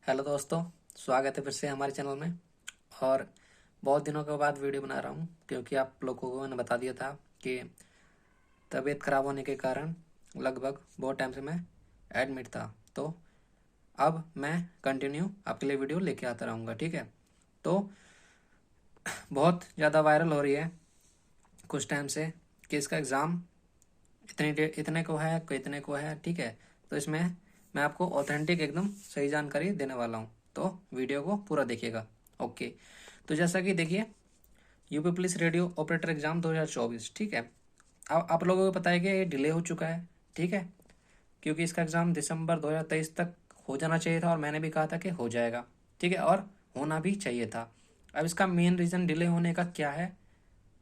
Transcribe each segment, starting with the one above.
Hello दोस्तों, स्वागत है फिर से हमारे चैनल में। और बहुत दिनों के बाद वीडियो बना रहा हूँ क्योंकि आप लोगों को मैंने बता दिया था कि तबीयत ख़राब होने के कारण लगभग बहुत टाइम से मैं एडमिट था। तो अब मैं कंटिन्यू आपके लिए वीडियो लेके आता रहूँगा, ठीक है। तो बहुत ज़्यादा वायरल हो रही है कुछ टाइम से कि इसका एग्ज़ाम इतनी डेट इतने को है, कोई इतने को है, ठीक है। तो इसमें मैं आपको ऑथेंटिक एकदम सही जानकारी देने वाला हूँ, तो वीडियो को पूरा देखिएगा। ओके, तो जैसा कि देखिए, UP police radio operator exam 2024, ठीक है। अब आप लोगों को पता है कि ये डिले हो चुका है, ठीक है, क्योंकि इसका एग्ज़ाम दिसंबर 2023 तक हो जाना चाहिए था और मैंने भी कहा था कि हो जाएगा, ठीक है, और होना भी चाहिए था। अब इसका मेन रीज़न डिले होने का क्या है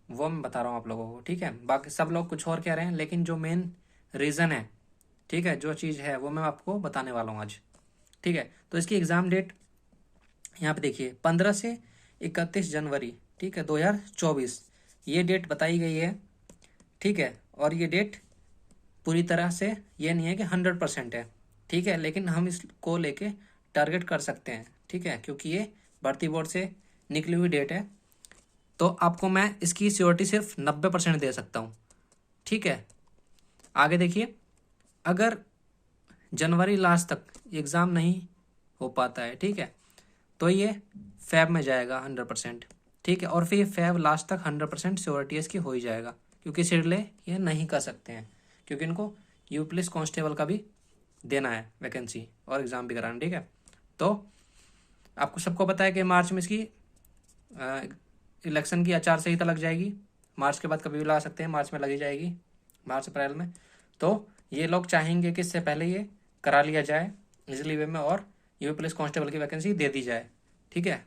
वो मैं बता रहा हूँ आप लोगों को, ठीक है। बाकी सब लोग कुछ और कह रहे हैं, लेकिन जो मेन रीज़न है, ठीक है, जो चीज़ है वो मैं आपको बताने वाला हूँ आज, ठीक है। तो इसकी एग्ज़ाम डेट यहाँ पे देखिए 15 से 31 जनवरी, ठीक है, 2024 ये डेट बताई गई है, ठीक है। और ये डेट पूरी तरह से ये नहीं है कि 100% है, ठीक है, लेकिन हम इसको लेके टारगेट कर सकते हैं, ठीक है, क्योंकि ये भर्ती बोर्ड से निकली हुई डेट है। तो आपको मैं इसकी श्योरिटी सिर्फ 90% दे सकता हूँ, ठीक है। आगे देखिए, अगर जनवरी लास्ट तक एग्ज़ाम नहीं हो पाता है, ठीक है, तो ये फैब में जाएगा 100%, ठीक है। और फिर ये फैब लास्ट तक 100% श्योरिटी इसकी हो ही जाएगा, क्योंकि सिरले ये नहीं कर सकते हैं, क्योंकि इनको यू पुलिस कांस्टेबल का भी देना है वैकेंसी और एग्ज़ाम भी कराना, ठीक है। तो आपको सबको पता है कि मार्च में इसकी इलेक्शन की आचार संहिता लग जाएगी। मार्च के बाद कभी भी ला सकते हैं, मार्च में लगी जाएगी, मार्च अप्रैल में। तो ये लोग चाहेंगे कि इससे पहले ये करा लिया जाए इजली वे में और यूपी पुलिस कांस्टेबल की वैकेंसी दे दी जाए, ठीक है।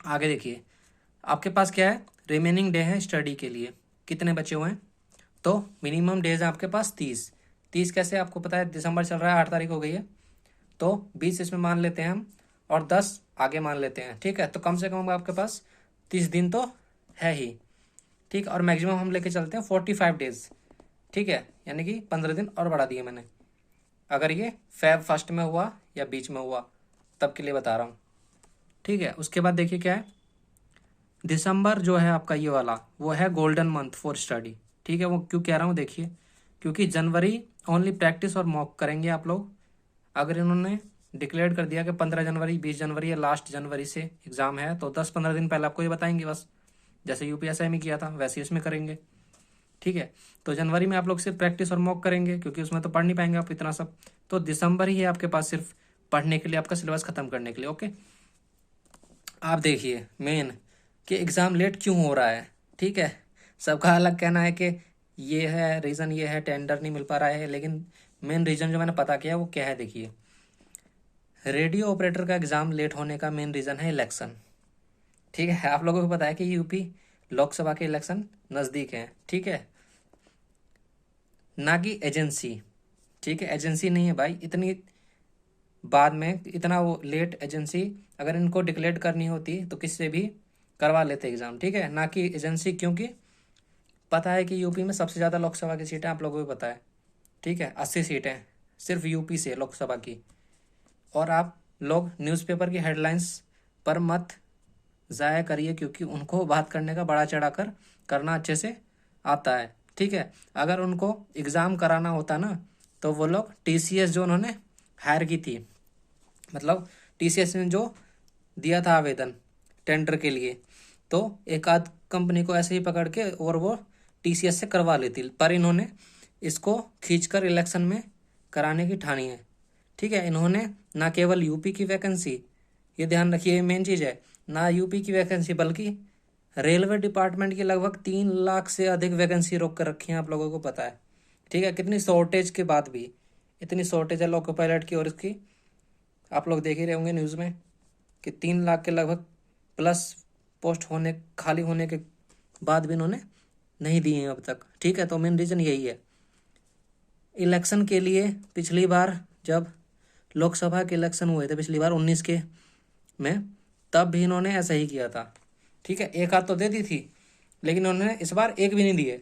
आगे देखिए, आपके पास क्या है, रिमेनिंग डे है स्टडी के लिए, कितने बचे हुए हैं। तो मिनिमम डेज है आपके पास 30 कैसे, आपको पता है दिसंबर चल रहा है, 8 तारीख हो गई है, तो 20 इसमें मान लेते हैं हम और 10 आगे मान लेते हैं, ठीक है। तो कम से कम आपके पास 30 दिन तो है ही, ठीक। और मैक्सिमम हम लेके चलते हैं 45 डेज, ठीक है, यानी कि 15 दिन और बढ़ा दिए मैंने, अगर ये फेब फर्स्ट में हुआ या बीच में हुआ तब के लिए बता रहा हूँ, ठीक है। उसके बाद देखिए क्या है, दिसंबर जो है आपका ये वाला वो है गोल्डन मंथ फॉर स्टडी, ठीक है। वो क्यों कह रहा हूँ देखिए, क्योंकि जनवरी ओनली प्रैक्टिस और मॉक करेंगे आप लोग। अगर इन्होंने डिक्लेयर कर दिया कि 15 जनवरी, 20 जनवरी या लास्ट जनवरी से एग्ज़ाम है, तो 10-15 दिन पहले आपको ये बताएंगे बस, जैसे यूपीएसआई में किया था वैसे ही इसमें करेंगे, ठीक है। तो जनवरी में आप लोग सिर्फ प्रैक्टिस और मॉक करेंगे, क्योंकि उसमें तो पढ़ नहीं पाएंगे आप इतना सब। तो दिसंबर ही है आपके पास सिर्फ पढ़ने के लिए, आपका सिलेबस खत्म करने के लिए, ओके। आप देखिए मेन कि एग्ज़ाम लेट क्यों हो रहा है, ठीक है। सबका अलग कहना है कि ये है रीज़न, ये है टेंडर नहीं मिल पा रहा है, लेकिन मेन रीज़न जो मैंने पता किया वो क्या है, देखिए, रेडियो ऑपरेटर का एग्ज़ाम लेट होने का मेन रीज़न है इलेक्शन, ठीक है। आप लोगों को पता है कि यूपी लोकसभा के इलेक्शन नज़दीक हैं, ठीक है, ना कि एजेंसी, ठीक है। एजेंसी नहीं है भाई, इतनी बाद में इतना वो लेट एजेंसी अगर इनको डिक्लेयर करनी होती तो किससे भी करवा लेते एग्ज़ाम, ठीक है, ना कि एजेंसी, क्योंकि पता है कि यूपी में सबसे ज़्यादा लोकसभा की सीटें आप लोगों को पता है, ठीक है, 80 सीटें सिर्फ यूपी से लोकसभा की। और आप लोग न्यूज़पेपर की हेडलाइंस पर मत ज़ाया करिए, क्योंकि उनको बात करने का बड़ा चढ़ाकर करना अच्छे से आता है, ठीक है। अगर उनको एग्ज़ाम कराना होता ना, तो वो लोग टीसीएस जो उन्होंने हायर की थी, मतलब टीसीएस ने जो दिया था आवेदन टेंडर के लिए, तो एक आध कंपनी को ऐसे ही पकड़ के और वो टीसीएस से करवा लेती, पर इन्होंने इसको खींचकर इलेक्शन में कराने की ठानी है, ठीक है। इन्होंने ना केवल यूपी की वैकेंसी, ये ध्यान रखिए मेन चीज़ है, ना यूपी की वैकेंसी बल्कि रेलवे डिपार्टमेंट की लगभग 3 लाख से अधिक वैकेंसी रोक कर रखी है, आप लोगों को पता है, ठीक है। कितनी शॉर्टेज के बाद भी इतनी शॉर्टेज है लोको पायलट की, और इसकी आप लोग देख ही रहे होंगे न्यूज़ में कि 3 लाख के लगभग प्लस पोस्ट होने खाली होने के बाद भी इन्होंने नहीं दिए हैं अब तक, ठीक है। तो मेन रीज़न यही है। इलेक्शन के लिए पिछली बार जब लोकसभा के इलेक्शन हुए थे पिछली बार 19 के में, तब भी इन्होंने ऐसा ही किया था, ठीक है। एक आध तो दे दी थी, लेकिन इन्होंने इस बार एक भी नहीं दिए,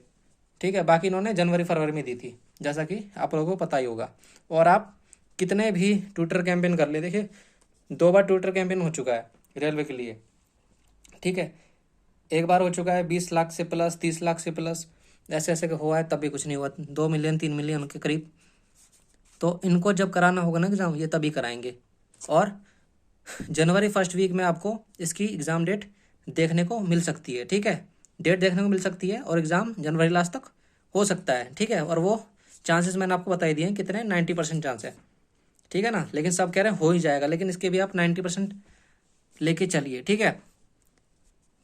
ठीक है। बाकी इन्होंने जनवरी फरवरी में दी थी, जैसा कि आप लोगों को पता ही होगा। और आप कितने भी ट्विटर कैंपेन कर ले, देखिए 2 बार ट्विटर कैंपेन हो चुका है रेलवे के लिए, ठीक है। एक बार हो चुका है 20 लाख से प्लस, 30 लाख से प्लस, ऐसे ऐसे हुआ है, तब भी कुछ नहीं हुआ। 2 मिलियन 3 मिलियन के करीब। तो इनको जब कराना होगा ना एग्ज़ाम, ये तभी कराएंगे। और जनवरी फर्स्ट वीक में आपको इसकी एग्ज़ाम डेट देखने को मिल सकती है, ठीक है। डेट देखने को मिल सकती है और एग्ज़ाम जनवरी लास्ट तक हो सकता है, ठीक है। और वो चांसेस मैंने आपको बता ही दिए हैं कितने, 90% चांस है, ठीक है ना। लेकिन सब कह रहे हैं हो ही जाएगा, लेकिन इसके भी आप 90% लेके चलिए, ठीक है।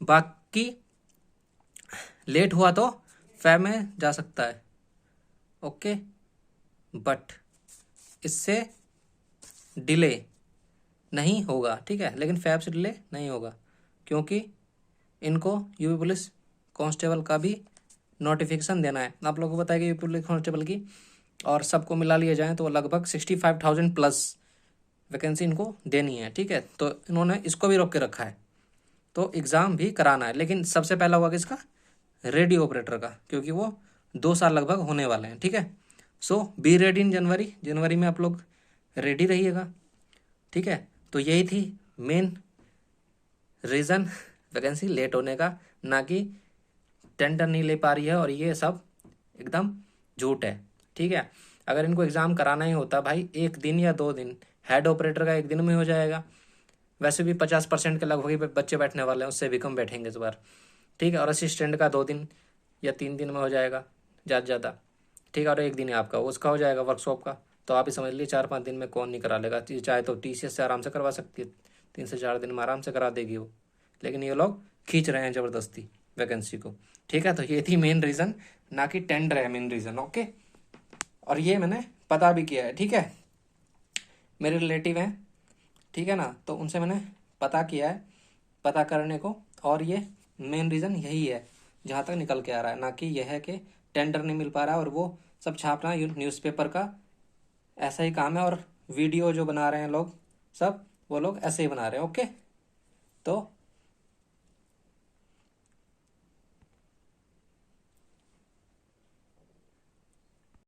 बाकी लेट हुआ तो फैब में जा सकता है, ओके, बट इससे डिले नहीं होगा, ठीक है। लेकिन फैब से डिले नहीं होगा, क्योंकि इनको यूपी पुलिस कांस्टेबल का भी नोटिफिकेशन देना है। आप लोगों को बताया कि यूपी पुलिस कांस्टेबल की, और सबको मिला लिया जाए तो लगभग 65,000 प्लस वैकेंसी इनको देनी है, ठीक है। तो इन्होंने इसको भी रोक के रखा है, तो एग्ज़ाम भी कराना है। लेकिन सबसे पहला हुआ किसका, रेडियो ऑपरेटर का, क्योंकि वो 2 साल लगभग होने वाले हैं, ठीक है। सो बी रेडी इन जनवरी, जनवरी में आप लोग रेडी रहिएगा, ठीक है। तो यही थी मेन रीज़न वैकेंसी लेट होने का, ना कि टेंडर नहीं ले पा रही है, और ये सब एकदम झूठ है, ठीक है। अगर इनको एग्ज़ाम कराना ही होता भाई 1 दिन या 2 दिन, हेड ऑपरेटर का 1 दिन में हो जाएगा। वैसे भी 50% के लगभग ही बच्चे बैठने वाले हैं, उससे भी कम बैठेंगे इस बार, ठीक है। और असिस्टेंट का 2 दिन या 3 दिन में हो जाएगा ज़्यादा ज़्यादा, ठीक है। और 1 दिन ही आपका उसका हो जाएगा वर्कशॉप का। तो आप ही समझ लीजिए 4-5 दिन में कौन नहीं करा लेगा। चाहे तो TCS से आराम से करवा सकती है, 3 से 4 दिन में आराम से करा देगी वो। लेकिन ये लोग खींच रहे हैं ज़बरदस्ती वैकेंसी को, ठीक है। तो ये थी मेन रीज़न, ना कि टेंडर है मेन रीज़न, ओके। और ये मैंने पता भी किया है, ठीक है। मेरे रिलेटिव हैं, ठीक है ना, तो उनसे मैंने पता किया है, पता करने को, और ये मेन रीज़न यही है जहाँ तक निकल के आ रहा है, ना कि यह है कि टेंडर नहीं मिल पा रहा है और वो सब छापना न्यूज़पेपर का ऐसा ही काम है। और वीडियो जो बना रहे हैं लोग सब, वो लोग ऐसे ही बना रहे हैं, ओके। तो